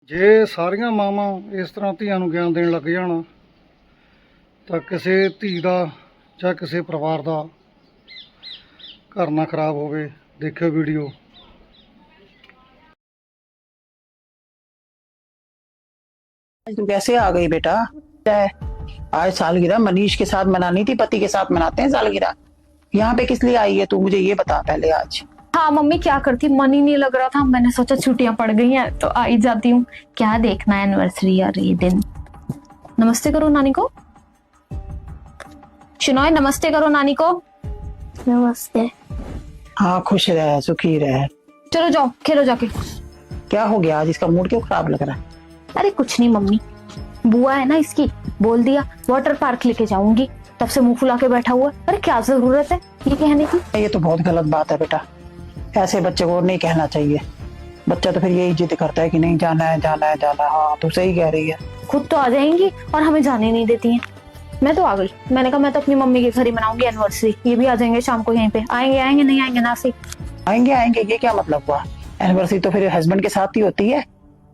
ਜੇ ਸਾਰੀਆਂ ਮਾਵਾਂ ਇਸ ਤਰ੍ਹਾਂ ਧੀਆਂ ਨੂੰ ਗਿਆਨ ਦੇਣ ਲੱਗ ਜਾਣ ਤਾਂ ਕਿਸੇ ਧੀ ਦਾ ਜਾਂ ਕਿਸੇ ਪਰਿਵਾਰ ਦਾ ਘਰ ਨਾ ਖਰਾਬ ਹੋਵੇ। ਦੇਖਿਓ ਵੀਡੀਓ। तू कैसे आ गई बेटा? आज सालगिरह मनीष के साथ मनानी थी, पति के साथ मनाते हैं सालगिरह। यहाँ पे किस लिए आई है तू, मुझे ये बता पहले आज। हाँ मम्मी, क्या करती, मन ही नहीं लग रहा था। मैंने सोचा छुट्टियां पड़ गई हैं तो आ ही जाती हूँ। क्या देखना है एनिवर्सरी और ये दिन। नमस्ते करो नानी को। शिनोय नमस्ते करो नानी को। नमस्ते। हाँ खुश रहे, सुखी रहे। चलो जाओ खेलो जाके। क्या हो गया आज, इसका मूड क्यों खराब लग रहा है? अरे कुछ नहीं मम्मी, बुआ है ना इसकी, बोल दिया वाटर पार्क लेके जाऊंगी, तब से मुंह फुला के बैठा हुआ। अरे क्या जरूरत है ये कहने की। ये तो बहुत गलत बात है बेटा, ऐसे बच्चे को नहीं कहना चाहिए। बच्चा तो फिर यही जिद करता है कि नहीं जाना है जाना है जाना है। हाँ तू सही कह रही है। खुद तो आ जाएंगी और हमें जाने नहीं देती हैं। मैं तो आ गई, मैंने कहा मैं तो अपनी मम्मी के घर ही मनाऊंगी एनिवर्सरी। ये भी आ जाएंगे शाम को यहीं पे। आएंगे आएंगे नहीं आएंगे ना से। आएंगे आएंगे ये क्या मतलब हुआ? एनिवर्सरी तो फिर हस्बैंड के साथ ही होती है।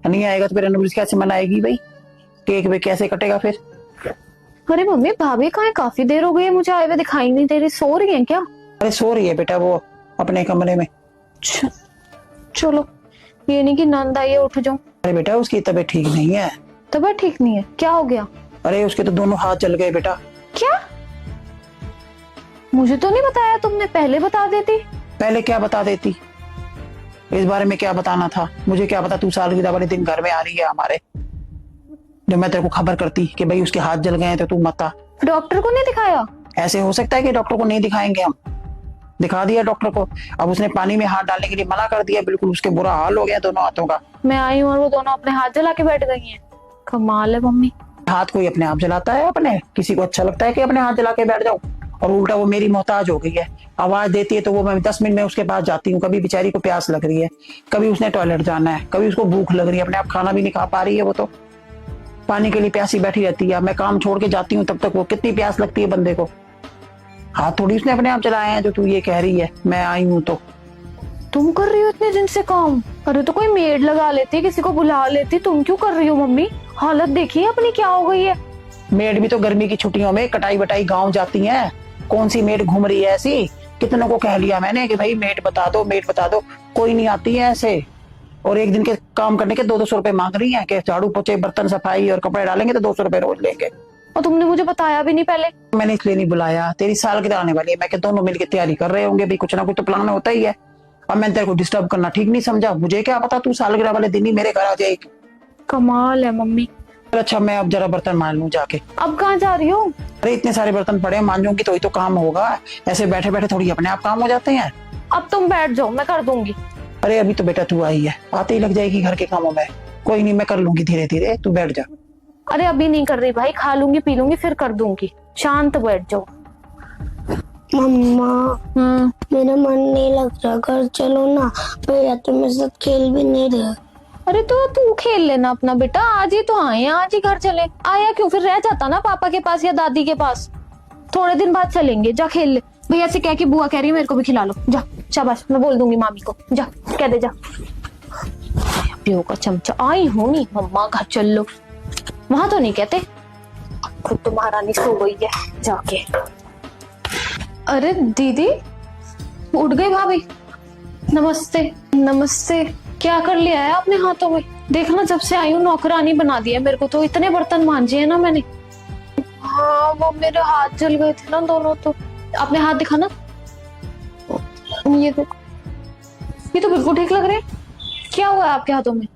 नहीं आएगा तो फिर एनिवर्सरी कैसे मनाएगी भाई? केक भी कैसे कटेगा फिर? अरे मम्मी भाभी कहाँ है, काफी देर हो गई है मुझे आए हुए, दिखाई नहीं दे रही। सो रही है क्या? अरे सो रही है बेटा वो अपने कमरे में। चलो, ये नहीं कि नंद आई है उठ जाऊं। अरे बेटा उसकी तबीयत ठीक नहीं है। तबीयत ठीक नहीं है? क्या हो गया? अरे उसके तो दोनों हाथ जल गए बेटा। क्या? मुझे तो नहीं बताया तुमने, पहले बता देती। पहले क्या बता देती? इस बारे में क्या बताना था? मुझे क्या पता तू सालगिरह वाले दिन घर में आ रही है हमारे। जब मैं तेरे को खबर करती कि भाई उसके हाथ जल गए हैं तो तू मत आ। डॉक्टर को नहीं दिखाया? ऐसे हो सकता है कि डॉक्टर को नहीं दिखाएंगे हम? दिखा दिया डॉक्टर को। अब उसने पानी में हाथ डालने के लिए मना कर दिया, बिल्कुल उसके बुरा हाल हो गया दोनों हाथों का। मैं आई हूँ और वो दोनों अपने हाथ जला के बैठ गई हैं। कमाल है मम्मी। हाथ कोई अपने आप जलाता है? अपने किसी को अच्छा लगता है कि अपने हाथ जला के बैठ जाओ? और उल्टा वो मेरी मोहताज हो गई है, आवाज देती है तो वो मैं 10 मिनट में उसके पास जाती हूँ। कभी बेचारी को प्यास लग रही है, कभी उसने टॉयलेट जाना है, कभी उसको भूख लग रही है, अपने आप खाना भी नहीं खा पा रही है। वो तो पानी के लिए प्यासी बैठी रहती है। मैं काम छोड़ के जाती हूँ तब तक वो कितनी प्यास लगती है बंदे को। हाथ थोड़ी उसने अपने आप चलाए हैं जो तू ये कह रही है। मैं आई हूँ तो तुम कर रही हो इतने दिन से काम? अरे तो कोई मेड लगा लेती, किसी को बुला लेती। तुम क्यों कर रही हो मम्मी? हालत देखिए अपनी क्या हो गई है। मेड भी तो गर्मी की छुट्टियों में कटाई बटाई गाँव जाती है। कौन सी मेड घूम रही है ऐसी? कितनों को कह लिया मैंने कि भाई मेड बता दो मेड बता दो, कोई नहीं आती है ऐसे। और एक दिन के काम करने के 200-200 रुपए मांग रही हैं कि झाड़ू पोछे बर्तन सफाई और कपड़े डालेंगे तो 200 रुपए रोज लेंगे। और तुमने मुझे बताया भी नहीं पहले। मैंने इसलिए नहीं बुलाया, तेरी सालगिरह आने वाली है, मैं कि दोनों मिलकर तैयारी कर रहे होंगे भी, कुछ ना कुछ तो प्लान होता ही है। अब मैंने तेरे को डिस्टर्ब करना ठीक नहीं समझा। मुझे क्या पता तू सालगिरह वाले दिन ही मेरे घर आ जाएगी। कमाल है मम्मी। अच्छा मैं अब जरा बर्तन मान लूं जाके। अब कहाँ जा रही हो? अरे इतने सारे बर्तन पड़े हैं, मांजूंगी तो ही तो काम होगा। ऐसे बैठे बैठे थोड़ी अपने आप काम हो जाते हैं। अब तुम बैठ जाओ, मैं कर दूंगी। अरे अभी तो बेटा तू आई है, आते ही लग जाएगी घर के कामों में। कोई नहीं मैं कर लूंगी धीरे धीरे, तू बैठ जा। अरे अभी नहीं कर रही भाई, खा लूंगी पी लूंगी फिर कर दूंगी। शांत बैठ जाओ। मम्मा मेरा मन नहीं लग रहा, घर चलो ना। भैया तो मेरे साथ खेल भी नहीं रहे। अरे तो तू खेल लेना अपना बेटा, आज ही तो आए हैं, आज ही घर चले। आया क्यों, फिर रह जाता ना पापा के पास या दादी के पास। थोड़े दिन बाद चलेंगे, जा खेल ले। भैया से कह के बुआ कह रही है मेरे को भी खिला लो। जा शाबाश, मैं बोल दूंगी मामी को। जा कह दे जा। प्यो का चमचा। आई हूं नहीं मम्मा, घर चल लो। वहां तो नहीं कहते, खुद तो महारानी सो गई है जाके। अरे दीदी उठ गई भाभी। नमस्ते। नमस्ते। क्या कर लिया है आपने हाथों में? देखना जब से आई हूँ नौकरानी बना दिया मेरे को तो। इतने बर्तन मांजे हैं ना मैंने। हाँ वो मेरे हाथ जल गए थे ना दोनों। तो अपने हाथ दिखाना। ये देखो, ये तो बिल्कुल ठीक लग रहे हैं। क्या हुआ है आपके हाथों में?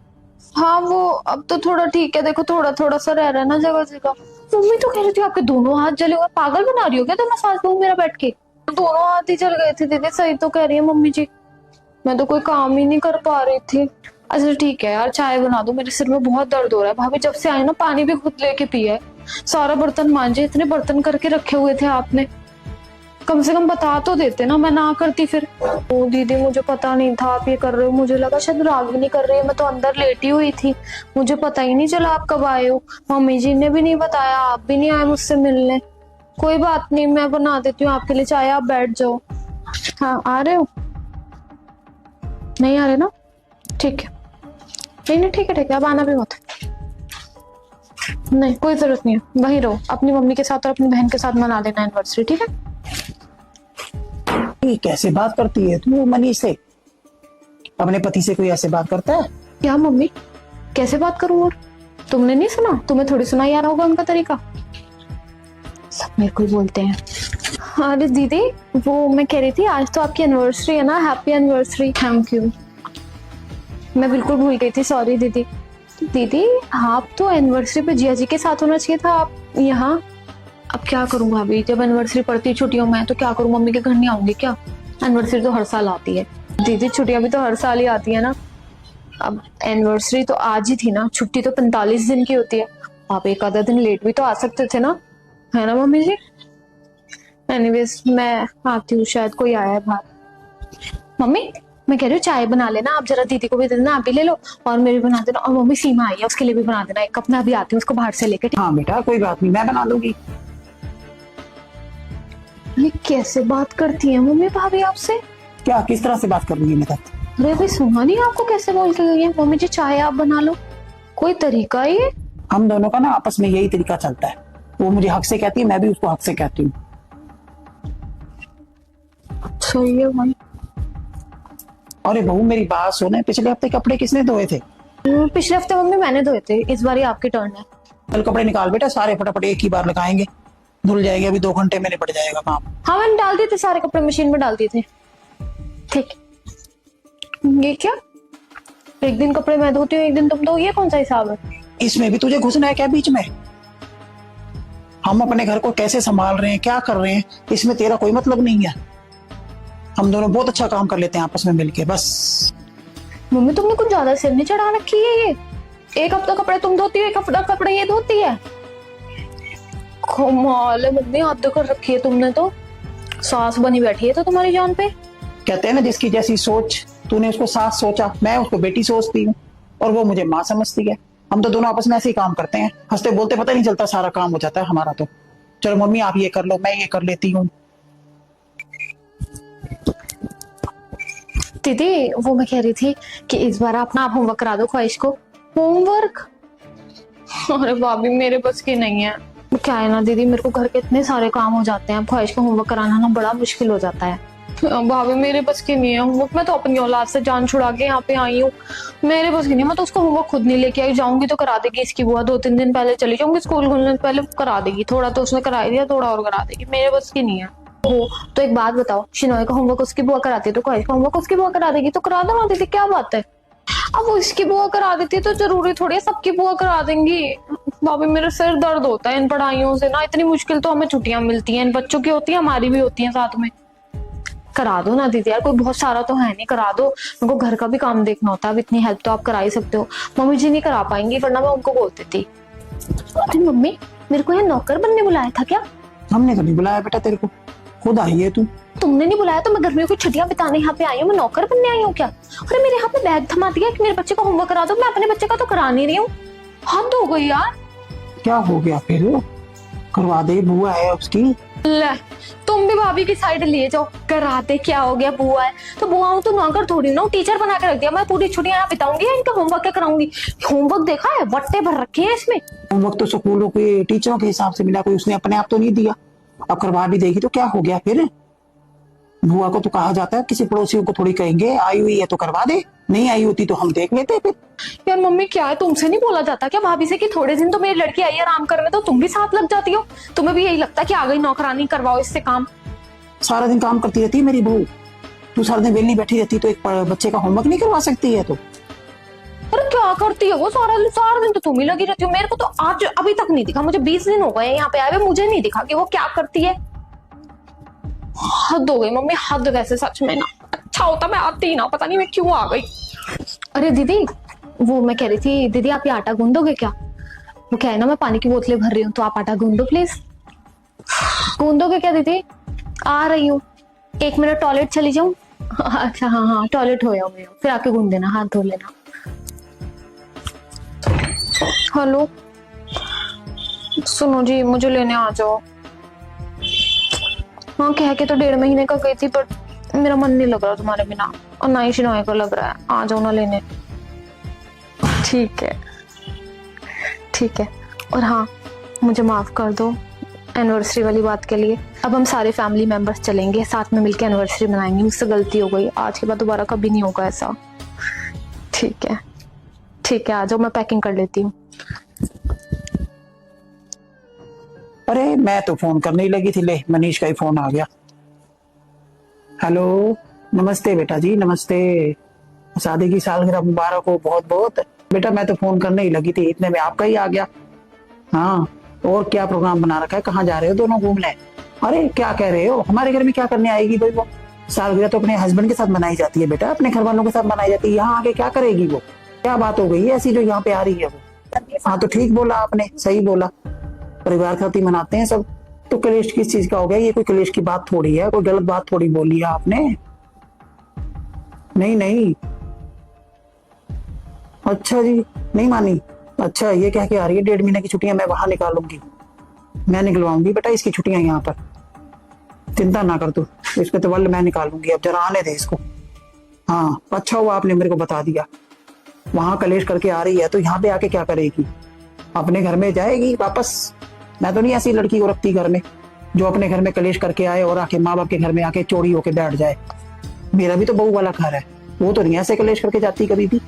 हाँ वो अब तो थोड़ा ठीक है, देखो थोड़ा थोड़ा सा रह रहा है ना जगह जगह। मम्मी तो कह रही थी आपके दोनों हाथ जले हुए। पागल बना रही हो क्या तुम सास बहू मेरा बैठ के? दोनों हाथ ही जल गए थे दीदी, सही तो कह रही है मम्मी जी। मैं तो कोई काम ही नहीं कर पा रही थी। अच्छा ठीक है यार, चाय बना दो, मेरे सिर में बहुत दर्द हो रहा है। भाभी जब से आई ना पानी भी खुद लेके पिया है। सारा बर्तन मांजे, इतने बर्तन करके रखे हुए थे आपने। कम से कम बता तो देते ना, मैं ना करती फिर। ओ दीदी मुझे पता नहीं था आप ये कर रहे हो। मुझे लगा शायद रागिनी कर रही है, मैं तो अंदर लेटी हुई थी। मुझे पता ही नहीं चला आप कब आए हो। मम्मी जी ने भी नहीं बताया, आप भी नहीं आए मुझसे मिलने। कोई बात नहीं, मैं बना देती हूँ आपके लिए चाय, आप बैठ जाओ। हाँ आ रहे हो? नहीं आ रहे ना? ठीक है। नहीं ठीक है अब आना भी मत। नहीं कोई जरूरत नहीं है, वहीं रहो अपनी मम्मी के साथ और अपनी बहन के साथ मना लेना एनिवर्सरी, ठीक है? ये कैसे बात करती है तू मनीष से? अपने पति से कोई ऐसे बात करता है? क्या मम्मी कैसे बात करूं? और तुमने नहीं सुना? तुम्हें थोड़ी सुनाई आ रहा होगा उनका तरीका, सब मेरे को ही बोलते हैं। अरे दीदी वो मैं कह रही थी आज तो आपकी एनिवर्सरी है ना, हैप्पी एनिवर्सरी। थैंक यू, मैं बिल्कुल भूल गई थी, सॉरी दीदी। दीदी आप तो एनिवर्सरी पे जिया जी के साथ होना चाहिए था, आप यहाँ। अब क्या करूँ भाभी, जब एनिवर्सरी पड़ती है छुट्टियों में तो क्या करूँ, मम्मी के घर नहीं आऊंगी क्या? एनिवर्सरी तो हर साल आती है दीदी, छुट्टियां भी तो हर साल ही आती है ना। अब एनिवर्सरी तो आज ही थी ना, छुट्टी तो 45 दिन की होती है, आप एक आधा दिन लेट भी तो आ सकते थे ना, है ना मम्मी जी? एनीवेज मैं आती हूँ, शायद कोई आया है बाहर। मम्मी मैं कह रही हूँ चाय बना लेना आप, जरा दीदी को भी दे देना, आप भी ले लो और मेरी बना देना, और मम्मी सीमा आई है उसके लिए भी बना देना एक कप, मैं अभी आती हूँ उसको बाहर से लेकर। हाँ बेटा कोई बात नहीं, मैं बना लूंगी। ये कैसे बात करती है मम्मी भाभी आपसे? क्या किस तरह से बात कर रही है मेरे साथ? अरे अभी सुना नहीं आपको कैसे बोल के गई है? मम्मी जी चाय आप बना लो, कोई तरीका है ये? हम दोनों का ना आपस में यही तरीका चलता है, वो मुझे हक से कहती है, मैं भी उसको हक से कहती हूँ। सही है भाई। अरे बहू मेरी बात सुने, पिछले हफ्ते कपड़े किसने धोए थे? पिछले हफ्ते मम्मी मैंने धोए थे, इस बार ही आपकी टर्न है। कल कपड़े निकाल बेटा, सारे फटाफट एक ही बार लगाएंगे, धुल जाएंगे, अभी 2 घंटे में निपट जाएगा काम। हाँ मैंने डाल दिए थे सारे कपड़े, मशीन में डाल दिए थे। ठीक, ये क्या, एक दिन कपड़े मैं धोती हूँ एक दिन तुम धो, ये कौन सा हिसाब है? इसमें भी तुझे घुसना है क्या बीच में? हम अपने घर को कैसे संभाल रहे हैं, क्या कर रहे हैं, इसमें तेरा कोई मतलब नहीं है। हम दोनों बहुत अच्छा काम कर लेते हैं आपस में मिलके, बस। मम्मी तुमने कुछ ज्यादा सिर नहीं चढ़ा रखी है, ये एक हफ्ता कपड़े तुम धोती हो, एक हफ्ता कपड़े ये धोती है। कमाल है मम्मी, हद कर रखी है तुमने तो, सास बनी बैठी है तो तुम्हारी जान पे। कहते हैं ना जिसकी जैसी सोच, तूने उसको सास सोचा, मैं उसको बेटी सोचती हूँ और वो मुझे माँ समझती है। हम तो दोनों आपस में ऐसे ही काम करते हैं, हंसते बोलते पता नहीं चलता, सारा काम हो जाता है हमारा तो। चलो मम्मी आप ये कर लो, मैं ये कर लेती हूँ। दीदी वो मैं कह रही थी कि इस बार आप होमवर्क करा दो ख्वाहिश को। होमवर्क? अरे भाभी मेरे बस की नहीं है, क्या है ना दीदी, मेरे को घर के इतने सारे काम हो जाते हैं, ख्वाहिश को होमवर्क कराना ना बड़ा मुश्किल हो जाता है। भाभी मेरे बस की नहीं है होमवर्क, मैं तो अपनी औलाद से जान छुड़ा के यहाँ पे आई हूँ, मेरे बस की नहीं, मैं तो उसको होमवर्क खुद नहीं लेके आई, जाऊंगी तो करा देगी इसकी बुआ, 2-3 दिन पहले चली जाऊंगी, स्कूल खुलने से पहले करा देगी, थोड़ा तो उसने करा दिया, थोड़ा और करा देगी, मेरे बस की नहीं है। हो तो एक बात बताओ, शिनोय का होमवर्क उसकी बुआ कराती है तो ख्वाहिश का होमवर्क उसकी बुआ करा देगी, तो करा दो ना दीदी, क्या बात है? अब वो इसकी बुआ करा देती है तो जरूरी थोड़ी है सबकी बुआ करा देंगी। भाभी मेरा सिर दर्द होता है इन पढ़ाइयों से ना, इतनी मुश्किल तो हमें छुट्टियां मिलती हैं, इन बच्चों की होती है, हमारी भी होती है साथ में। करा दो ना दीदी यार, कोई बहुत सारा तो है नहीं, करा दो, उनको घर का भी काम देखना होता है, अब इतनी हेल्प तो आप करा ही सकते हो। मम्मी जी नहीं करा पाएंगी वरना मैं उनको बोल देती। अरे मम्मी मेरे को यहाँ नौकर बनने बुलाया था क्या? हमने तो नहीं बुलाया बेटा तेरे को, खुद आई है तू। तुमने नहीं बुलाया तो मैं गर्मियों की छुट्टियां बिताने यहाँ पे आई हूँ, मैं नौकर बनने आई हूँ क्या? अरे मेरे हाथ में बैग थमा दिया कि मेरे बच्चे को होमवर्क करा दो, मैं अपने बच्चे का तो करा नहीं रही हूँ, हद हो गई यार। क्या हो गया फिर, करवा दे, बुआ है उसकी। ले तुम भी भाभी की साइड लिए जाओ, कराते क्या हो गया, बुआ है तो बुआ हूँ तो नौकर थोड़ी ना, टीचर बना के रख दिया, मैं पूरी छुट्टियां यहाँ बिताऊंगी या इनका होमवर्क क्या कराऊंगी? होमवर्क देखा है, वट्टे भर रखे हैं इसमें। होमवर्क तो स्कूलों के टीचरों के हिसाब से मिला, कोई उसने अपने आप तो नहीं दिया, अब करवा भी देगी तो क्या हो गया फिर? बुआ को तो कहा जाता है, किसी पड़ोसियों को थोड़ी कहेंगे, आई हुई है तो करवा दे, नहीं आई होती तो हम देख लेते फिर। यार मम्मी क्या है, तुमसे नहीं बोला जाता क्या भाभी से कि थोड़े दिन तो मेरी लड़की आई है आराम करने, तो तुम भी साथ लग जाती हो? तुम्हें भी यही लगता है कि आ गई नौकरानी, करवाओ इससे काम। सारा दिन काम करती रहती है मेरी बहू, तू सारा दिन वेली बैठी रहती तो एक बच्चे का होमवर्क नहीं करवा सकती है? तो अरे क्या करती है वो, सारा दिन तो तुम ही लगी रहती हो, मेरे को तो आज अभी तक नहीं दिखा, मुझे 20 दिन हो गए यहाँ पे आए हुए, मुझे नहीं दिखा कि वो क्या करती है। हद हो गई मम्मी, हद वैसे सच में ना, अच्छा होता मैं आती ही ना, पता नहीं मैं क्यों आ गई। अरे दीदी वो मैं कह रही थी, दीदी आप ये आटा गूंदोगे क्या? वो क्या है ना, मैं पानी की बोतलें भर रही हूँ तो आप आटा गूंदो प्लीज। गूंदोगे क्या दीदी? आ रही हूँ, 1 मिनट टॉयलेट चली जाऊं। अच्छा हाँ टॉयलेट हो जाओ, फिर आके गूंद देना, हाथ धो लेना। हेलो सुनो जी, मुझे लेने आ जाओ। हाँ कह के तो 1.5 महीने का गई थी, बट मेरा मन नहीं लग रहा तुम्हारे बिना, और ना ही शिनोय को लग रहा है, आ जाओ ना लेने। ठीक है, ठीक है। और हाँ, मुझे माफ कर दो एनिवर्सरी वाली बात के लिए। अब हम सारे फैमिली मेंबर्स चलेंगे, साथ में मिलकर एनिवर्सरी मनाएंगे। मुझसे गलती हो गई, आज के बाद दोबारा कभी नहीं होगा ऐसा। ठीक है, ठीक है, आ जाओ, मैं पैकिंग कर लेती हूँ। अरे मैं तो फोन करने ही लगी थी, ले मनीष का ही फोन आ गया। हेलो, नमस्ते बेटा जी, नमस्ते। शादी की सालगिरह मुबारक हो बहुत बहुत। बेटा मैं तो फोन करने ही लगी थी, इतने में आपका ही आ गया। हाँ, और क्या प्रोग्राम बना रखा है, कहाँ जा रहे हो दोनों घूमने? अरे क्या कह रहे हो, हमारे घर में क्या करने आएगी भाई वो? सालगिरह तो अपने हस्बैंड के साथ मनाई जाती है बेटा, अपने घर वालों के साथ मनाई जाती है। यहाँ आके क्या करेगी वो? क्या बात हो गई है ऐसी जो यहाँ पे आ रही है वो? हाँ तो ठीक बोला आपने, सही बोला, परिवार के साथ ही मनाते हैं सब। तो कलेश किस चीज का हो गया? ये कोई कलेश की बात थोड़ी है, कोई गलत बात थोड़ी बोली है आपने। नहीं नहीं, अच्छा जी, नहीं मानी। अच्छा, ये कह के आ रही है 1.5 महीने की छुट्टियां मैं वहां निकालूंगी, मैं निकलवाऊंगी बेटा इसकी छुट्टियां यहाँ पर, चिंता ना कर तू, इस पे तो वल मैं निकालूंगी, अब जरा आने दे इसको। हाँ अच्छा हुआ आपने मेरे को बता दिया। वहां कलेश करके आ रही है तो यहाँ पे आके क्या करेगी? अपने घर में जाएगी वापस। मैं तो नहीं ऐसी लड़की को रखती घर में जो अपने घर में कलेश करके आए और आके माँ बाप के घर में आके चोरी होके बैठ जाए। मेरा भी तो बहू वाला घर है, वो तो नहीं ऐसे कलेश करके जाती कभी भी।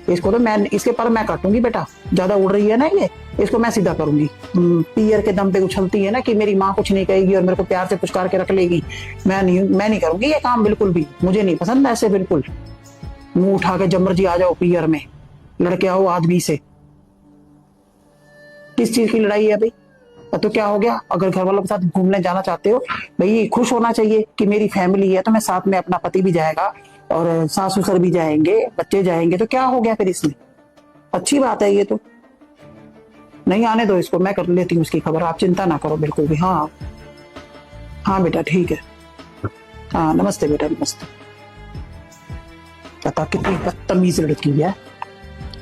इसको तो मैं, इसके पर मैं काटूंगी बेटा, ज्यादा उड़ रही है ना ये, इसको मैं सीधा करूंगी। पियर के दम पे उछलती है ना कि मेरी माँ कुछ नहीं कहेगी और मेरे को प्यार से पुचकार के रख लेगी। मैं नहीं करूंगी ये काम, बिल्कुल भी मुझे नहीं पसंद ऐसे, बिल्कुल। मुंह उठा के जब मर्जी आ जाओ पियर में, लड़के आओ आदमी से। किस चीज की लड़ाई है भाई? तो क्या हो गया? अगर घर वालों के साथ घूमने जाना चाहते हो भाई, खुश होना चाहिए कि मेरी फैमिली है, तो मैं साथ में, अपना पति भी जाएगा और सास ससुर भी जाएंगे, बच्चे जाएंगे, तो क्या हो गया फिर इसमें? अच्छी बात है ये तो। नहीं आने दो इसको, मैं कर लेती हूँ उसकी खबर, आप चिंता ना करो बिल्कुल भी। हाँ हाँ बेटा ठीक है। हाँ नमस्ते बेटा, नमस्ते। पता कितनी बदतमीज लड़की है,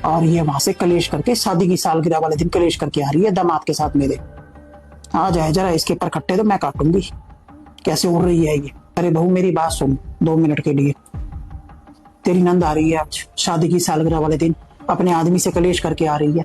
और ये वहां से कलेश करके, शादी की सालगिरह वाले दिन कलेश करके आ रही है दामाद के साथ मेरे। आ जाए जरा इसके पर कट्टे तो मैं काटूंगी, कैसे उड़ रही है ये। अरे बहू मेरी बात सुन 2 मिनट के लिए। तेरी नंद आ रही है आज शादी की सालगिरह वाले दिन, अपने आदमी से कलेश करके आ रही है।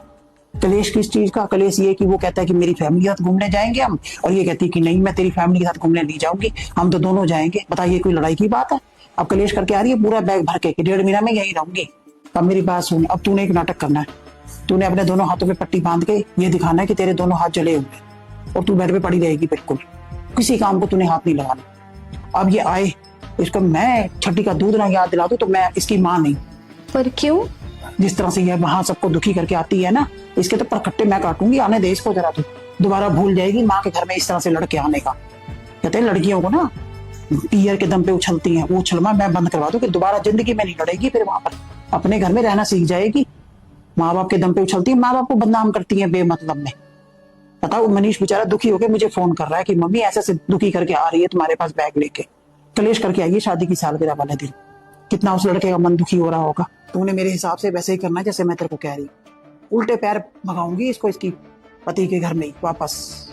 कलेश किस चीज का? कलेश ये कि वो कहता है कि मेरी फैमिली के साथ घूमने जाएंगे हम, और ये कहती है कि नहीं मैं तेरी फैमिली के साथ घूमने नहीं जाऊंगी, हम तो दोनों जाएंगे। बताइए कोई लड़ाई की बात है? अब कलेश करके आ रही है पूरा बैग भर के कि 1.5 महीना में यही रहूंगी। अब मेरी बात सुन, अब तूने एक नाटक करना है। तूने अपने दोनों हाथों पे पट्टी बांध के ये दिखाना है कि तेरे दोनों हाथ जले हुए, और तू बेड पे पड़ी रहेगी बिल्कुल, किसी काम को तूने हाथ नहीं लगाना। अब ये आए, इसको मैं छठी का दूध ना याद दिला दूं तो मैं इसकी माँ नहीं। पर क्यों? जिस तरह से ये वहां सबको दुखी करके आती है ना, इसके तो परखट्टे मैं काटूंगी। आने दे इसको जरा, तू दोबारा भूल जाएगी माँ के घर में इस तरह से लड़के आने का। कहते हैं लड़कियों को ना पियर के दम पे उछलती हैं, वो उछलना मैं बंद करवा दूं कि दोबारा जिंदगी में नहीं लड़ेगी फिर वहां पर, अपने घर में रहना सीख जाएगी। माँ बाप के दम पे उछलती है, माँ बाप को बदनाम करती है बेमतलब में। बताओ, मनीष बेचारा दुखी होकर मुझे फोन कर रहा है कि मम्मी ऐसे से दुखी करके आ रही है तुम्हारे पास बैग लेके, कलेश करके आई है शादी की सालगिरह वाले दिन। कितना उस लड़के का मन दुखी हो रहा होगा। तूने मेरे हिसाब से वैसे ही करना है जैसे मैं तेरे को कह रही, उल्टे पैर भगाऊंगी इसको इसकी पति के घर में ही वापस।